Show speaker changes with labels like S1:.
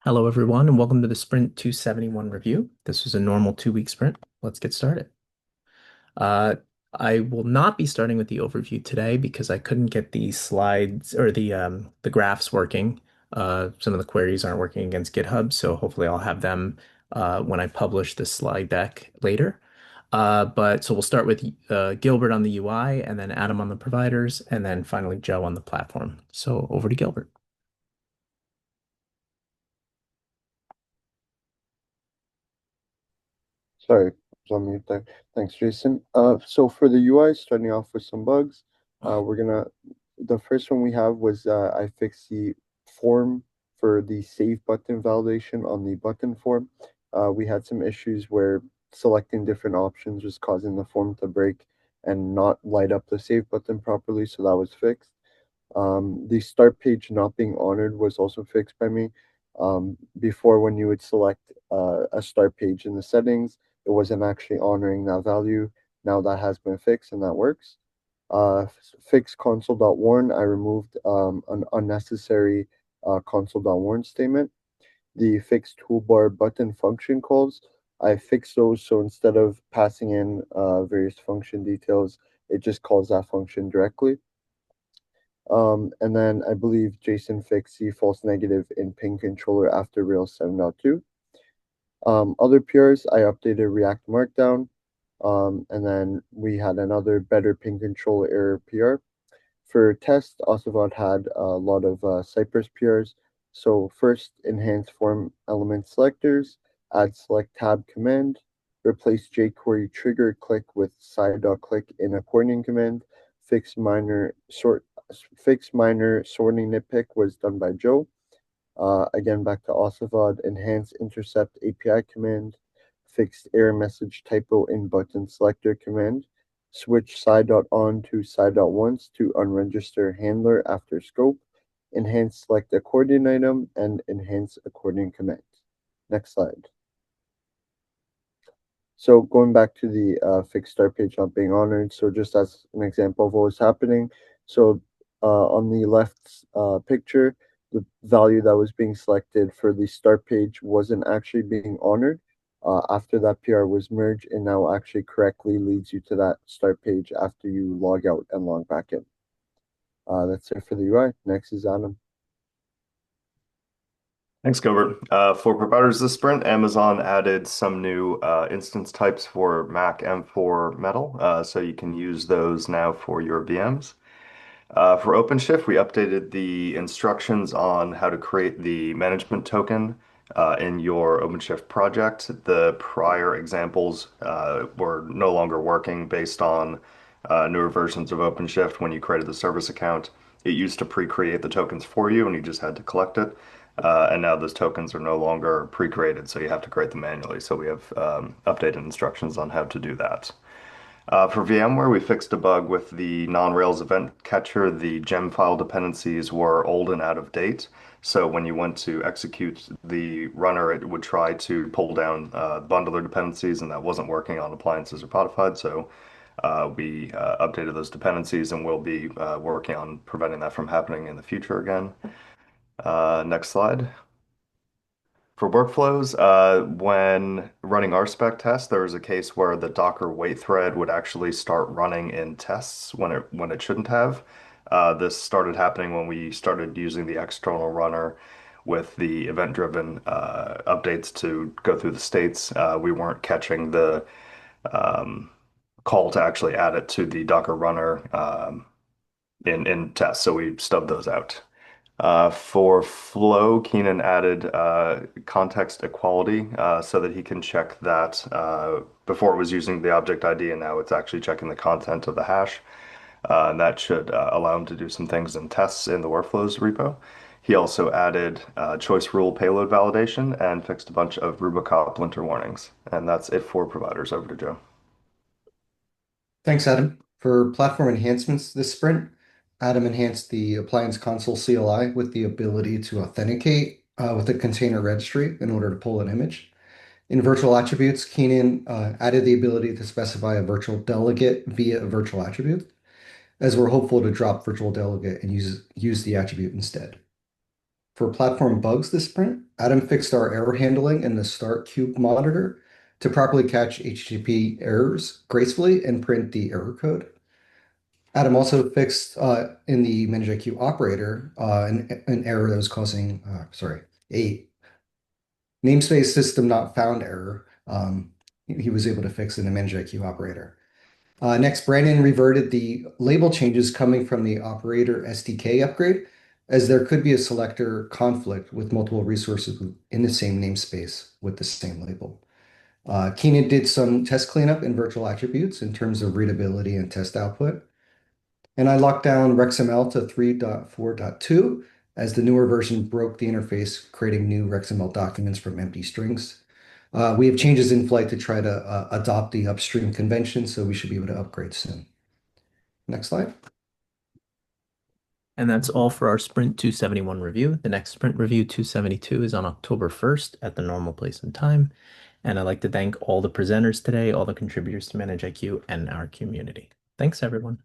S1: Hello, everyone, and welcome to the Sprint 271 review. This was a normal 2-week sprint. Let's get started. Uh, I will not be starting with the overview today because I couldn't get the slides or the graphs working. Some of the queries aren't working against GitHub, so hopefully I'll have them when I publish the slide deck later. But we'll start with Gilbert on the UI, and then Adam on the providers, and then finally Joe on the platform. So over to Gilbert.
S2: Sorry, I was on mute there. Thanks, Jason. So for the UI, starting off with some bugs, the first one we have was I fixed the form for the save button validation on the button form. We had some issues where selecting different options was causing the form to break and not light up the save button properly, so that was fixed. The start page not being honored was also fixed by me. Before, when you would select a start page in the settings, it wasn't actually honoring that value. Now that has been fixed and that works. Fix console.warn. I removed an unnecessary console.warn statement. The fixed toolbar button function calls. I fixed those so instead of passing in various function details, it just calls that function directly. And then I believe Jason fixed the false negative in ping controller after Rails 7.2. Other PRs, I updated React Markdown. And then we had another better ping controller error PR. For test, Osavod had a lot of Cypress PRs. So first, enhance form element selectors, add select tab command, replace jQuery trigger click with side.click in accordion command, fix minor sort fix minor sorting nitpick was done by Joe. Again, back to Osavod, enhance intercept API command, fixed error message typo in button selector command, switch side.on to side.once to unregister handler after scope, enhance select accordion item, and enhance accordion command. Next slide. So going back to the fixed start page not being honored, so just as an example of what was happening, so on the left picture, the value that was being selected for the start page wasn't actually being honored. After that PR was merged, and now actually correctly leads you to that start page after you log out and log back in. That's it for the UI. Next is Adam.
S3: Thanks, Gilbert. For providers this sprint, Amazon added some new instance types for Mac M4 Metal, so you can use those now for your VMs. For OpenShift, we updated the instructions on how to create the management token in your OpenShift project. The prior examples were no longer working based on newer versions of OpenShift. When you created the service account, it used to pre-create the tokens for you, and you just had to collect it. And now those tokens are no longer pre-created, so you have to create them manually. So we have updated instructions on how to do that. For VMware, we fixed a bug with the non-Rails event catcher. The gem file dependencies were old and out of date. So when you went to execute the runner, it would try to pull down bundler dependencies, and that wasn't working on appliances or Podify. So we updated those dependencies, and we'll be working on preventing that from happening in the future again. Next slide. For workflows, when running RSpec tests, there was a case where the Docker wait thread would actually start running in tests when it shouldn't have. This started happening when we started using the external runner with the event-driven updates to go through the states. We weren't catching the call to actually add it to the Docker runner in tests, so we stubbed those out. For Flow, Keenan added context equality so that he can check that before it was using the object ID and now it's actually checking the content of the hash. And that should allow him to do some things in tests in the workflows repo. He also added choice rule payload validation and fixed a bunch of Rubacop linter warnings. And that's it for providers. Over to Joe.
S4: Thanks, Adam. For platform enhancements this sprint, Adam enhanced the appliance console CLI with the ability to authenticate with a container registry in order to pull an image. In virtual attributes, Keenan added the ability to specify a virtual delegate via a virtual attribute, as we're hopeful to drop virtual delegate and use the attribute instead. For platform bugs this sprint, Adam fixed our error handling in the start cube monitor to properly catch HTTP errors gracefully and print the error code. Adam also fixed in the ManageIQ operator an error that was causing, a namespace system not found error. He was able to fix in the ManageIQ operator. Next, Brandon reverted the label changes coming from the operator SDK upgrade, as there could be a selector conflict with multiple resources in the same namespace with the same label. Keenan did some test cleanup in virtual attributes in terms of readability and test output. And I locked down RexML to 3.4.2 as the newer version broke the interface, creating new RexML documents from empty strings. We have changes in flight to try to adopt the upstream convention, so we should be able to upgrade soon. Next slide.
S1: And that's all for our Sprint 271 review. The next Sprint review 272 is on October 1st at the normal place and time. And I'd like to thank all the presenters today, all the contributors to ManageIQ, and our community. Thanks, everyone.